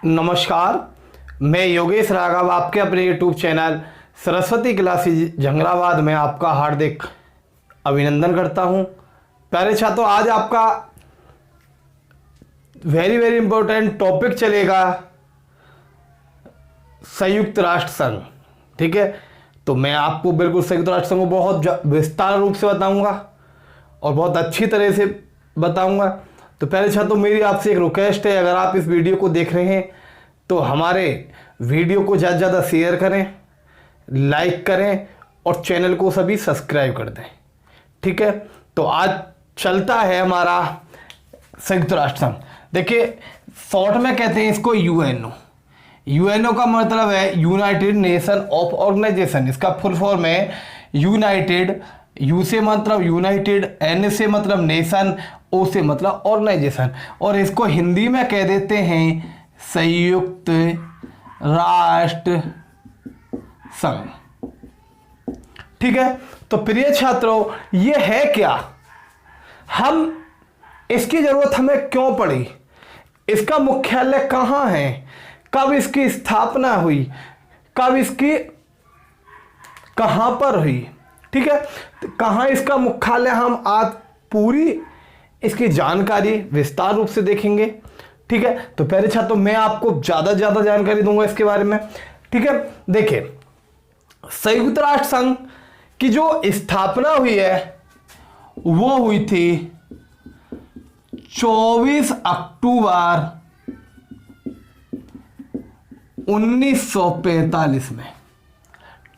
नमस्कार, मैं योगेश राघव आपके अपने यूट्यूब चैनल सरस्वती क्लासेज जंगलाबाद में आपका हार्दिक अभिनंदन करता हूं। प्यारे छात्रों, आज आपका वेरी इंपॉर्टेंट टॉपिक चलेगा संयुक्त राष्ट्र संघ। ठीक है, तो मैं आपको बिल्कुल संयुक्त राष्ट्र संघ को बहुत विस्तार रूप से बताऊंगा और बहुत अच्छी तरह से बताऊंगा। तो प्यारे छात्रों, मेरी आपसे एक रिक्वेस्ट है, अगर आप इस वीडियो को देख रहे हैं तो हमारे वीडियो को ज़्यादा से ज़्यादा शेयर करें, लाइक करें और चैनल को सभी सब्सक्राइब कर दें। ठीक है, तो आज चलता है हमारा संयुक्त राष्ट्र संघ। देखिए, शॉर्ट में कहते हैं इसको यूएनओ। यूएनओ का मतलब है यूनाइटेड नेशन ऑफ ऑर्गेनाइजेशन। इसका फुल फॉर्म है यूनाइटेड, यू से मतलब यूनाइटेड, एन से मतलब नेशन, ओ से मतलब ऑर्गेनाइजेशन, और इसको हिंदी में कह देते हैं संयुक्त राष्ट्र संघ। ठीक है, तो प्रिय छात्रों, ये है क्या, हम इसकी जरूरत हमें क्यों पड़ी, इसका मुख्यालय कहाँ है, कब इसकी स्थापना हुई, कब इसकी कहां पर हुई। ठीक है, तो कहां इसका मुख्यालय, हम आज पूरी इसकी जानकारी विस्तार रूप से देखेंगे। ठीक है, तो पहले छात्रों, मैं आपको ज्यादा जानकारी दूंगा इसके बारे में। ठीक है, देखिए, संयुक्त राष्ट्र संघ की जो स्थापना हुई है वो हुई थी 24 अक्टूबर 1945 में।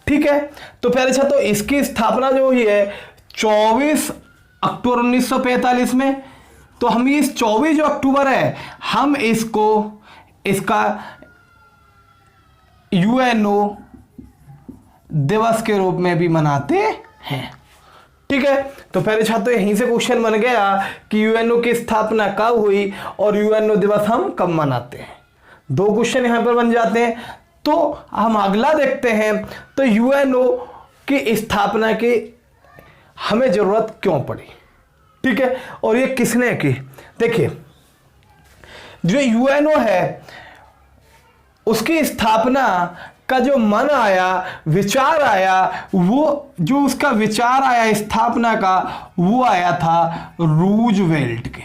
ठीक है, तो पहले छात्रों, इसकी स्थापना जो हुई है 24 अक्टूबर 1945 में। तो हम इस 24 जो अक्टूबर है, हम इसका यूएनओ दिवस के रूप में भी मनाते हैं। ठीक है, तो पहले छात्रों, यहीं से क्वेश्चन बन गया कि यूएनओ की स्थापना कब हुई और यूएनओ दिवस हम कब मनाते हैं। दो क्वेश्चन यहां पर बन जाते हैं। तो हम अगला देखते हैं, तो यूएनओ की स्थापना की हमें जरूरत क्यों पड़ी। ठीक है, और ये किसने की। देखिए, जो यूएनओ है उसकी स्थापना का जो मन आया, विचार आया, वो जो उसका विचार आया स्थापना का, वो आया था रूजवेल्ट के।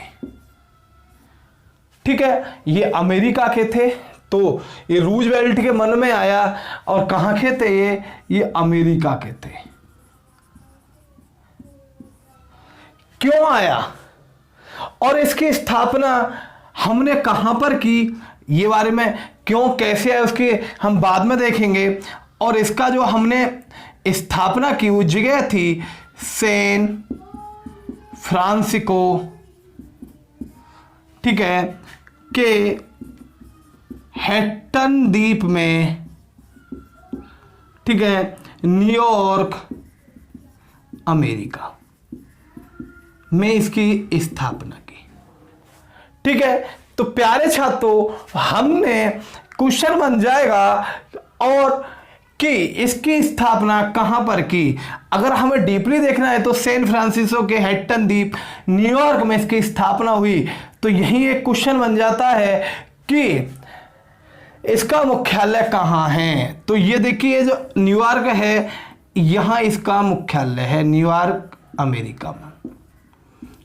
ठीक है, ये अमेरिका के थे, तो ये रूजवेल्ट के मन में आया। और कहां के थे ये अमेरिका के थे। क्यों आया और इसकी स्थापना हमने कहां पर की, ये बारे में क्यों कैसे आया उसकी हम बाद में देखेंगे। और इसका जो हमने स्थापना की वो जगह थी सैन फ्रांसिस्को, ठीक है, के हैटन द्वीप में, ठीक है, न्यूयॉर्क अमेरिका में इसकी स्थापना की। ठीक है, तो प्यारे छात्रों, हमने क्वेश्चन बन जाएगा और कि इसकी स्थापना कहां पर की। अगर हमें डीपली देखना है तो सैन फ्रांसिस्को के हैटन द्वीप न्यूयॉर्क में इसकी स्थापना हुई। तो यही एक क्वेश्चन बन जाता है कि इसका मुख्यालय कहां है। तो ये देखिए, जो न्यूयॉर्क है, यहां इसका मुख्यालय है, न्यूयॉर्क अमेरिका में।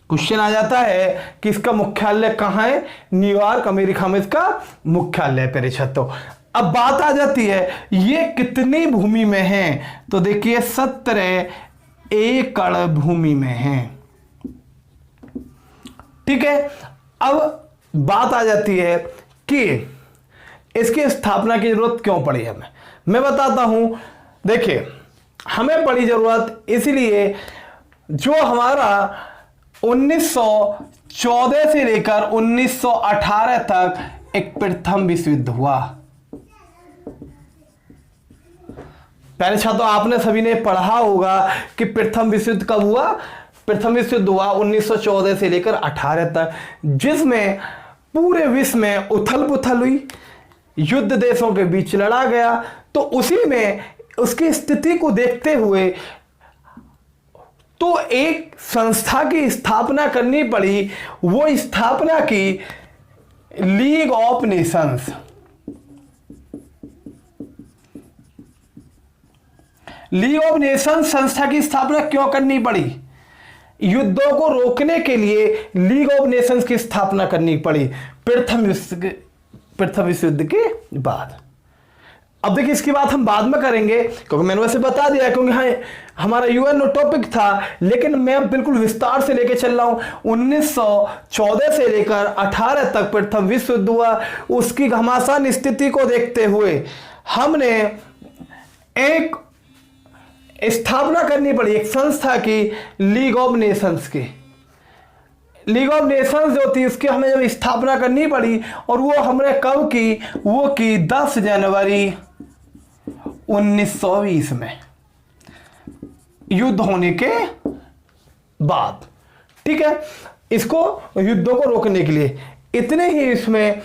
क्वेश्चन आ जाता है कि इसका मुख्यालय कहां है, न्यूयॉर्क अमेरिका में इसका मुख्यालय। प्यारे छात्रों, अब बात आ जाती है ये कितनी भूमि में है। तो देखिए, 17 एकड़ भूमि में है। ठीक है, अब बात आ जाती है कि इसकी स्थापना की जरूरत क्यों पड़ी हमें। मैं बताता हूं। देखिए, हमें पड़ी जरूरत इसलिए, जो हमारा 1914 से लेकर 1918 तक एक प्रथम विश्व युद्ध हुआ। पहले छात्रों, आपने सभी ने पढ़ा होगा कि प्रथम विश्व युद्ध कब हुआ। प्रथम विश्व युद्ध हुआ 1914 से लेकर 18 तक, जिसमें पूरे विश्व में उथल पुथल हुई, युद्ध देशों के बीच लड़ा गया। तो उसी में उसकी स्थिति को देखते हुए तो एक संस्था की स्थापना करनी पड़ी। वो स्थापना की league of Nations. League of Nations संस्था की स्थापना क्यों करनी पड़ी? युद्धों को रोकने के लिए लीग ऑफ नेशंस की स्थापना करनी पड़ी प्रथम विश्व युद्ध के बाद। अब देखिए इसकी बात हम बाद में करेंगे, क्योंकि मैंने वैसे बता दिया, क्योंकि हाँ हमारा यूएनओ टॉपिक था, लेकिन मैं बिल्कुल विस्तार से लेके चल रहा हूं। 1914 से लेकर 18 तक प्रथम विश्व युद्ध हुआ। उसकी घमासान स्थिति को देखते हुए हमने एक स्थापना करनी पड़ी एक संस्था की, लीग ऑफ नेशंस की। लीग ऑफ नेशंस जो थी उसकी हमें जब स्थापना करनी पड़ी, और वो हमने कब की? वो की 10 जनवरी 1920 में, युद्ध होने के बाद। ठीक है, इसको युद्धों को रोकने के लिए। इतने ही इसमें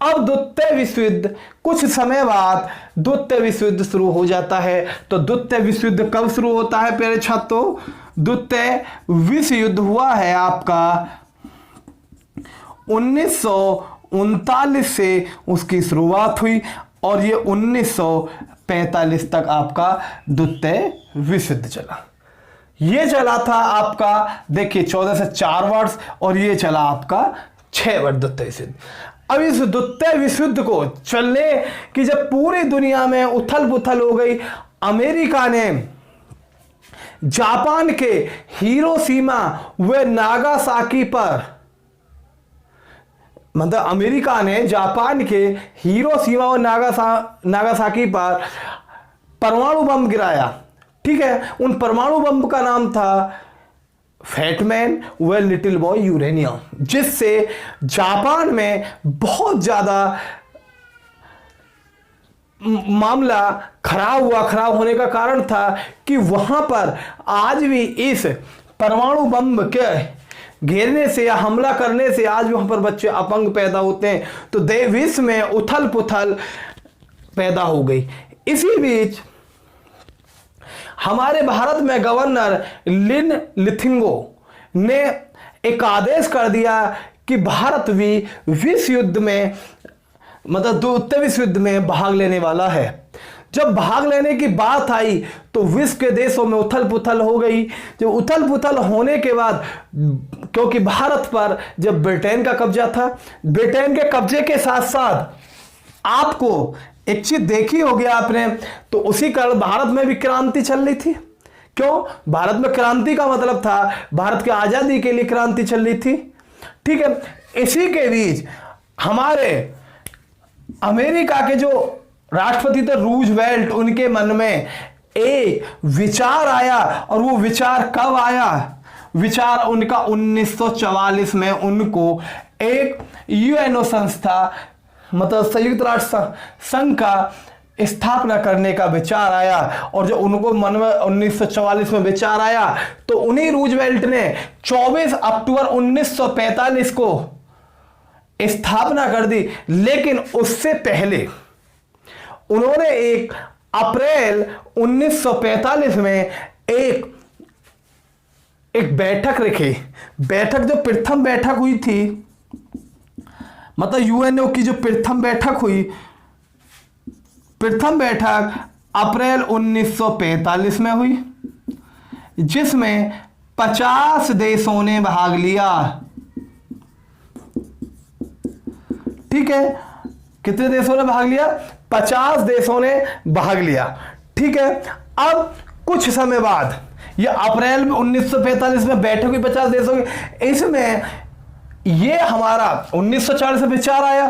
अब द्वितीय विश्व युद्ध, कुछ समय बाद द्वितीय विश्व युद्ध शुरू हो जाता है। तो द्वितीय विश्व युद्ध कब शुरू होता है प्यारे छात्रों? द्वितीय विश्व युद्ध हुआ है आपका 1939 से उसकी शुरुआत हुई, और ये 1945 तक आपका द्वितीय विश्व युद्ध चला। ये चला था आपका, देखिए 14 से 4 वर्ष, और ये चला आपका 6 वर्ष द्वितीय विश्व युद्ध। अब इस द्वितीय विश्व युद्ध को चलने की जब पूरी दुनिया में उथल पुथल हो गई, अमेरिका ने जापान के हिरोशिमा व नागासाकी पर, मतलब अमेरिका ने जापान के हिरोशिमा और नागासाकी पर परमाणु बम गिराया। ठीक है, उन परमाणु बम का नाम था फैटमैन व लिटिल बॉय यूरेनियम, जिससे जापान में बहुत ज्यादा मामला खराब हुआ। खराब होने का कारण था कि वहां पर आज भी इस परमाणु बम के घेरने से या हमला करने से आज भी वहां पर बच्चे अपंग पैदा होते हैं। तो विश्व में उथल पुथल पैदा हो गई। इसी बीच हमारे भारत में गवर्नर लिन लिथिंगो ने एक आदेश कर दिया कि भारत भी विश्व युद्ध में, मतलब द्वितीय विश्व युद्ध में भाग लेने वाला है। जब भाग लेने की बात आई तो विश्व के देशों में उथल पुथल हो गई। जब उथल पुथल होने के बाद, क्योंकि भारत पर जब ब्रिटेन का कब्जा था, ब्रिटेन के कब्जे के साथ साथ आपको एक चीज देखी होगी आपने, तो उसी कारण भारत में भी क्रांति चल रही थी। क्यों? भारत में क्रांति का मतलब था भारत की आजादी के लिए क्रांति चल रही थी। ठीक है, इसी के बीच हमारे अमेरिका के जो राष्ट्रपति थे रूजवेल्ट, उनके मन में एक विचार आया। और वो विचार कब आया? विचार उनका 1944 में उनको एक यूएनओ संस्था, मतलब संयुक्त राष्ट्र संघ का स्थापना करने का विचार आया। और जब उनको मन में 1944 में विचार आया तो उन्हीं रूजवेल्ट ने 24 अक्टूबर 1945 को स्थापना कर दी। लेकिन उससे पहले उन्होंने 1 अप्रैल 1945 में एक बैठक रखी। बैठक जो प्रथम बैठक हुई थी, मतलब यूएनओ की जो प्रथम बैठक हुई, प्रथम बैठक अप्रैल 1945 में हुई, जिसमें 50 देशों ने भाग लिया। ठीक है, कितने देशों ने भाग लिया? 50 देशों ने भाग लिया। ठीक है, अब कुछ समय बाद, यह अप्रैल 1945 में बैठक हुई 50 देशों की। इसमें ये हमारा 1940 से विचार आया।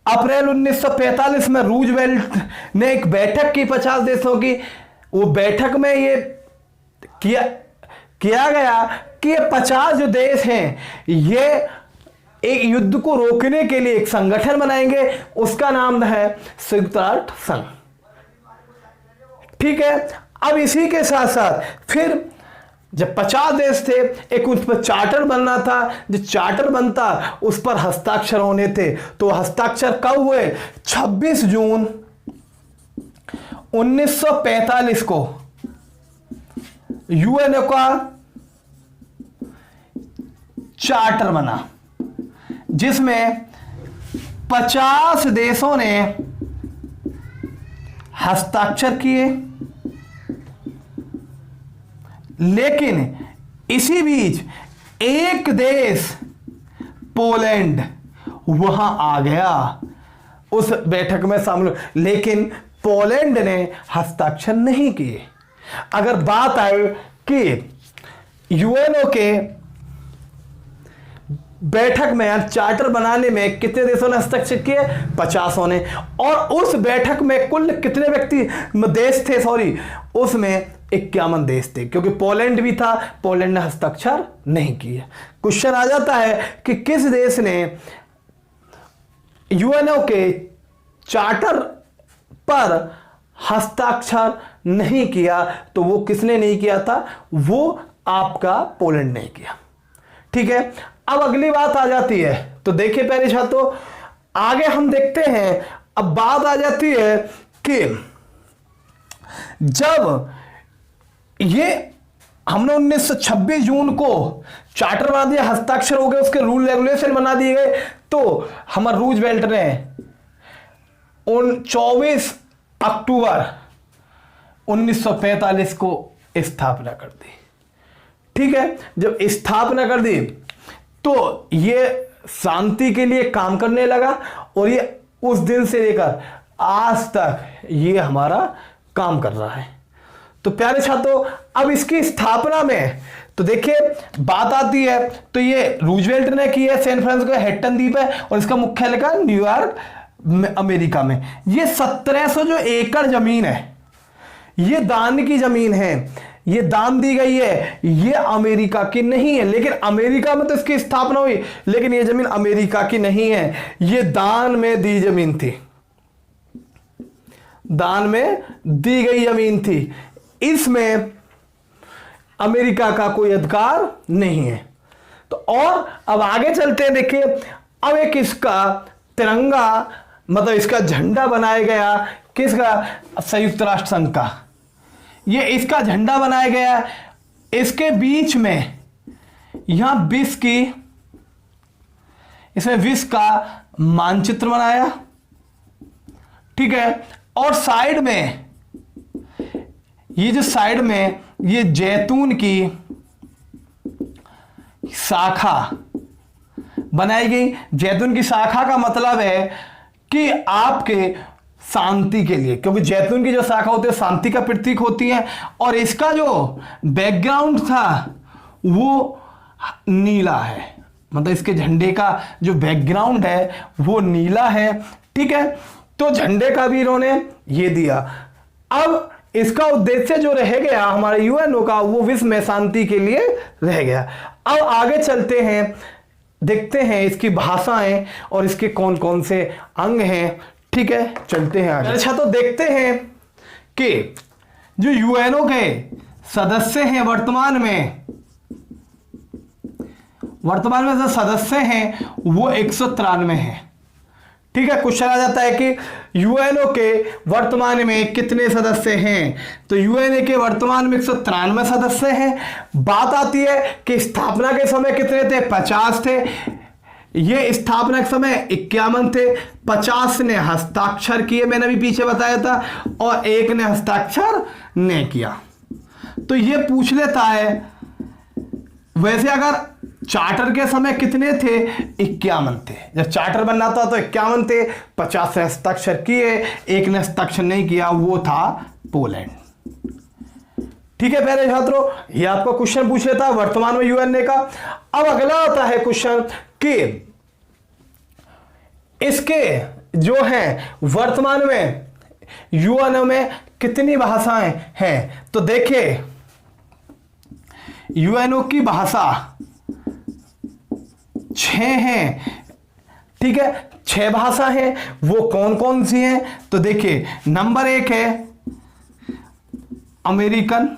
अप्रैल 1945 में रूजवेल्ट ने एक बैठक की 50 देशों की। वो बैठक में ये किया गया कि ये 50 जो देश हैं, ये एक युद्ध को रोकने के लिए एक संगठन बनाएंगे। उसका नाम है संयुक्त राष्ट्र संघ। ठीक है, अब इसी के साथ साथ फिर जब 50 देश थे, एक उस पर चार्टर बनना था। जो चार्टर बनता उस पर हस्ताक्षर होने थे। तो हस्ताक्षर कब हुए? 26 जून 1945 को यूएनओ का चार्टर बना, जिसमें 50 देशों ने हस्ताक्षर किए। लेकिन इसी बीच एक देश पोलैंड वहां आ गया उस बैठक में शामिल, लेकिन पोलैंड ने हस्ताक्षर नहीं किए। अगर बात आए कि यूएनओ के बैठक में या चार्टर बनाने में कितने देशों ने हस्ताक्षर किए? 50 ने। और उस बैठक में कुल कितने देश थे? उसमें 51 देश थे, क्योंकि पोलैंड भी था, पोलैंड ने हस्ताक्षर नहीं किए। क्वेश्चन आ जाता है कि किस देश ने यूएनओ के चार्टर पर हस्ताक्षर नहीं किया? तो वो किसने नहीं किया था? वो आपका पोलैंड ने किया। ठीक है, अब अगली बात आ जाती है, तो देखिए पहले छात्रों आगे हम देखते हैं। अब बात आ जाती है कि जब ये हमने 1926 जून को चार्टर बना दिया, हस्ताक्षर हो गए, उसके रूल रेगुलेशन बना दिए गए, तो हमारे रूजवेल्ट ने 24 अक्टूबर 1945 को स्थापना कर दी। ठीक है, जब स्थापना कर दी तो ये शांति के लिए काम करने लगा, और ये उस दिन से लेकर आज तक ये हमारा काम कर रहा है। तो प्यारे छात्रों, अब इसकी स्थापना में तो देखिए बात आती है, तो ये रूजवेल्ट ने की है, सैन फ्रांसिस्को हैटन द्वीप है, और इसका मुख्यालय का न्यूयॉर्क अमेरिका में। ये 1700 जो एकड़ जमीन है, ये दान की जमीन है, ये दान दी गई है, ये अमेरिका की नहीं है। लेकिन अमेरिका में तो इसकी स्थापना हुई, लेकिन ये जमीन अमेरिका की नहीं है, ये दान में दी जमीन थी, दान में दी गई जमीन थी। इसमें अमेरिका का कोई अधिकार नहीं है। तो और अब आगे चलते हैं, देखिए अब एक इसका तिरंगा, मतलब इसका झंडा बनाया गया, किसका? संयुक्त राष्ट्र संघ का। ये इसका झंडा बनाया गया, इसके बीच में यहां विश्व की, इसमें विश्व का मानचित्र बनाया। ठीक है, और साइड में ये जो साइड में ये जैतून की शाखा बनाई गई। जैतून की शाखा का मतलब है कि आपके शांति के लिए, क्योंकि जैतून की जो शाखा होती है शांति का प्रतीक होती है। और इसका जो बैकग्राउंड था वो नीला है, मतलब इसके झंडे का जो बैकग्राउंड है वो नीला है। ठीक है, तो झंडे का भी इन्होंने ये दिया। अब इसका उद्देश्य जो रह गया हमारे यूएनओ का, वो विश्व में शांति के लिए रह गया। अब आगे चलते हैं, देखते हैं इसकी भाषाएं और इसके कौन कौन से अंग हैं। ठीक है, चलते हैं आगे। अच्छा, तो देखते हैं कि जो यूएनओ के सदस्य हैं वर्तमान में जो सदस्य हैं वो 193 हैं। ठीक है, क्वेश्चन आ जाता है कि यूएनओ के वर्तमान में कितने सदस्य हैं? तो यूएनओ के वर्तमान में 193 सदस्य हैं। बात आती है कि स्थापना के समय कितने थे? 50 थे। ये स्थापना के समय 51 थे। 50 ने हस्ताक्षर किए, मैंने भी पीछे बताया था, और एक ने हस्ताक्षर नहीं किया। तो ये पूछ लेता है, वैसे अगर चार्टर के समय कितने थे? 51 थे। जब चार्टर बनना था तो 51 थे, 50 ने हस्ताक्षर किए, एक ने हस्ताक्षर नहीं किया, वो था पोलैंड। ठीक है प्यारे छात्रों, ये आपको क्वेश्चन पूछ लेता है वर्तमान में यूएनए का। अब अगला आता है क्वेश्चन कि इसके जो है वर्तमान में यूएनओ में कितनी भाषाएं हैं? तो देखिए यूएनओ की भाषा 6 हैं। ठीक है, 6 भाषा हैं। वो कौन कौन सी हैं? तो देखिए, नंबर 1 है अमेरिकन,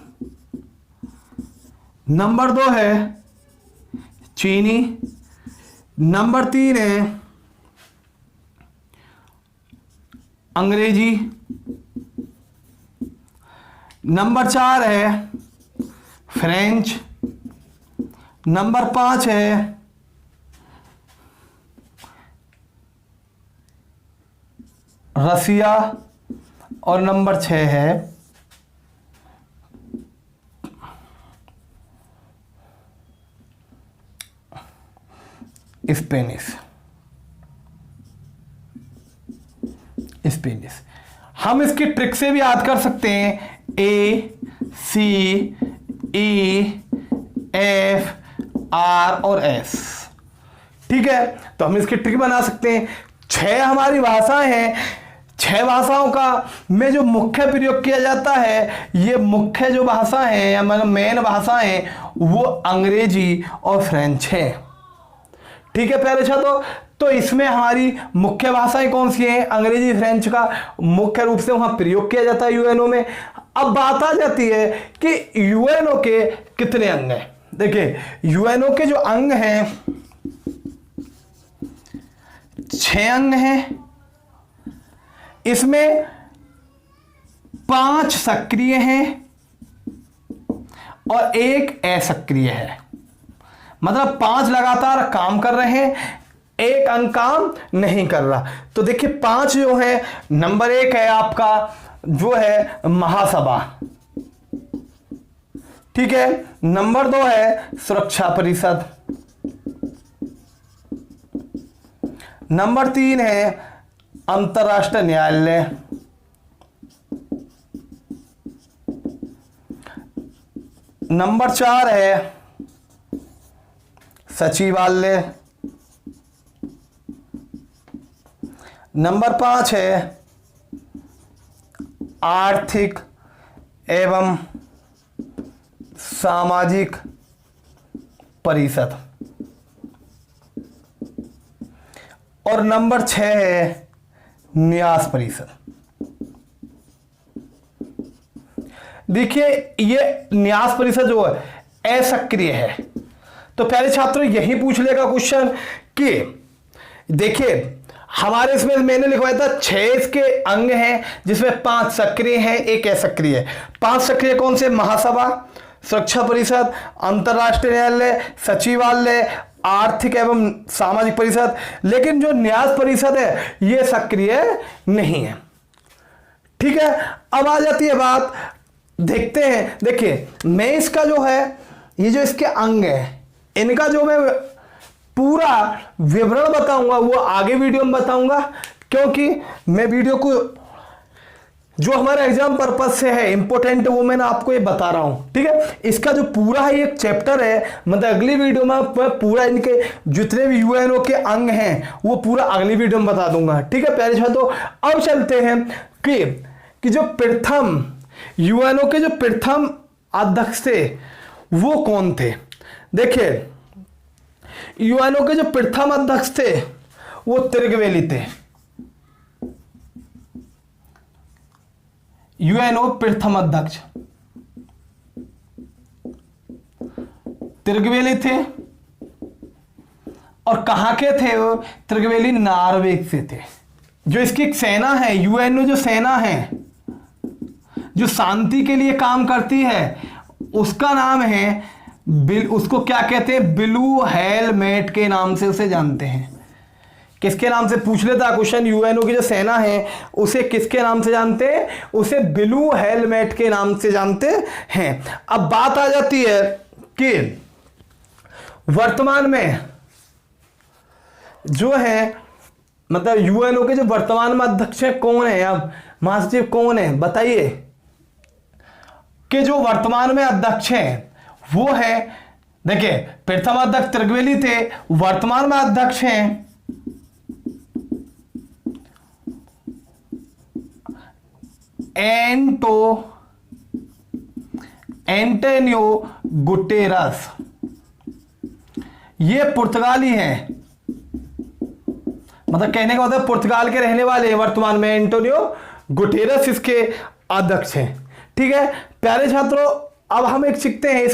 नंबर 2 है चीनी, नंबर 3 है अंग्रेजी, नंबर 4 है फ्रेंच, नंबर 5 है रसिया, और नंबर 6 है स्पेनिश। हम इसकी ट्रिक से भी याद कर सकते हैं, ACEFR और S। ठीक है, तो हम इसकी ट्रिक बना सकते हैं। 6 हमारी भाषाएं हैं, 6 भाषाओं का में जो मुख्य प्रयोग किया जाता है, ये मुख्य जो भाषा है या मतलब मेन भाषाएं वो अंग्रेजी और फ्रेंच है। ठीक है प्यारे छात्रों, तो इसमें हमारी मुख्य भाषाएं कौन सी हैं? अंग्रेजी फ्रेंच का मुख्य रूप से वहां प्रयोग किया जाता है यूएनओ में। अब बात आ जाती है कि यूएनओ के कितने अंग हैं। देखिए यूएनओ के जो अंग हैं 6 अंग हैं, इसमें 5 सक्रिय हैं और 1 असक्रिय है। मतलब 5 लगातार काम कर रहे हैं, 1 अंग काम नहीं कर रहा। तो देखिए 5 जो है, नंबर 1 है आपका जो है महासभा, ठीक है। नंबर 2 है सुरक्षा परिषद। नंबर 3 है अंतर्राष्ट्रीय न्यायालय। नंबर 4 है सचिवालय। नंबर 5 है आर्थिक एवं सामाजिक परिषद और नंबर 6 है न्यास परिषद। देखिए ये न्यास परिषद जो है असक्रिय है। तो प्यारे छात्रों यही पूछ लेगा क्वेश्चन कि देखिए हमारे इसमें मैंने लिखवाया था 6 इसके अंग हैं जिसमें 5 सक्रिय हैं, 1 असक्रिय है। 5 सक्रिय कौन से? महासभा, सुरक्षा परिषद, अंतर्राष्ट्रीय न्यायालय, सचिवालय, आर्थिक एवं सामाजिक परिषद। लेकिन जो न्यास परिषद है यह सक्रिय नहीं है। ठीक है, अब आ जाती है बात, देखते हैं। देखिए मैं इसका जो है ये जो इसके अंग है इनका जो मैं पूरा विवरण बताऊंगा वो आगे वीडियो में बताऊंगा, क्योंकि मैं वीडियो को जो हमारा एग्जाम पर्पज से है इंपॉर्टेंट वो मैंने आपको ये बता रहा हूं। ठीक है, इसका जो पूरा है एक चैप्टर है, मतलब अगली वीडियो में मैं पूरा इनके जितने भी यूएनओ के अंग हैं वो पूरा अगली वीडियो में बता दूंगा। ठीक है प्यारे छात्रों, अब चलते हैं कि जो प्रथम यूएनओ के जो प्रथम अध्यक्ष थे वो कौन थे। देखिए यूएनओ के जो प्रथम अध्यक्ष थे वो त्रिगवेली थे। यूएनओ प्रथम अध्यक्ष त्रिगवेली थे और कहां के थे वो? त्रिगवेली नॉर्वे से थे। जो इसकी सेना है, यूएनओ जो सेना है जो शांति के लिए काम करती है उसका नाम है उसको क्या कहते हैं? ब्लू हेलमेट के नाम से उसे जानते हैं। किसके नाम से पूछ लेता क्वेश्चन, यूएनओ की जो सेना है उसे किसके नाम से जानते हैं? उसे ब्लू हेलमेट के नाम से जानते हैं। अब बात आ जाती है कि वर्तमान में जो है मतलब यूएनओ के जो वर्तमान में अध्यक्ष है कौन है? अब महासचिव कौन है बताइए? कि जो वर्तमान में अध्यक्ष हैं वो है, देखिए प्रथम अध्यक्ष त्रिगवेली थे, वर्तमान में अध्यक्ष हैं एंटोनियो गुटेरस। ये पुर्तगाली हैं, मतलब कहने का मतलब पुर्तगाल के रहने वाले वर्तमान में एंटोनियो गुटेरस इसके अध्यक्ष हैं। ठीक है प्यारे छात्रों, अब हम एक सीखते हैं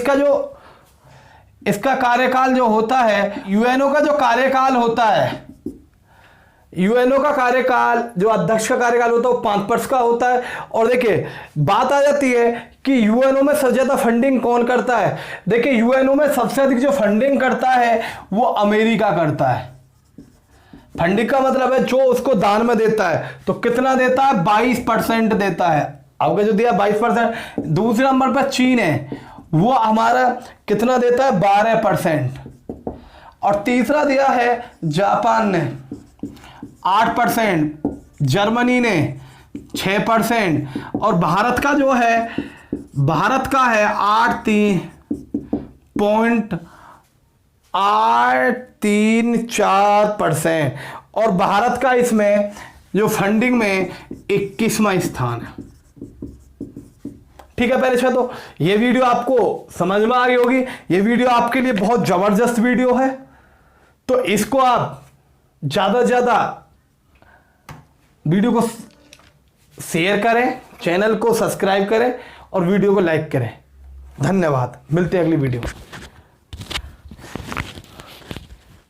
इसका कार्यकाल जो होता है, यूएनओ का जो कार्यकाल होता है, यूएनओ का कार्यकाल जो अध्यक्ष का कार्यकाल होता है वो 5 वर्ष का होता है। और देखिए बात आ जाती है कि यूएनओ में सबसे ज्यादा फंडिंग कौन करता है। देखिए यूएनओ में सबसे अधिक जो फंडिंग करता है वो अमेरिका करता है। फंडिंग का मतलब है जो उसको दान में देता है, तो कितना देता है? 22% देता है। आपको जो दिया 22%। दूसरे नंबर पर चीन है, वो हमारा कितना देता है? 12%। और तीसरा दिया है जापान ने 8%, जर्मनी ने 6%, और भारत का जो है, भारत का है 8.834%, और भारत का इसमें जो फंडिंग में 21वां स्थान है। ठीक है पहले छात्रों, ये वीडियो आपको समझ में आ गई होगी। ये वीडियो आपके लिए बहुत जबरदस्त वीडियो है, तो इसको आप ज्यादा से ज्यादा वीडियो को शेयर करें, चैनल को सब्सक्राइब करें और वीडियो को लाइक करें। धन्यवाद, मिलते हैं अगली वीडियो में।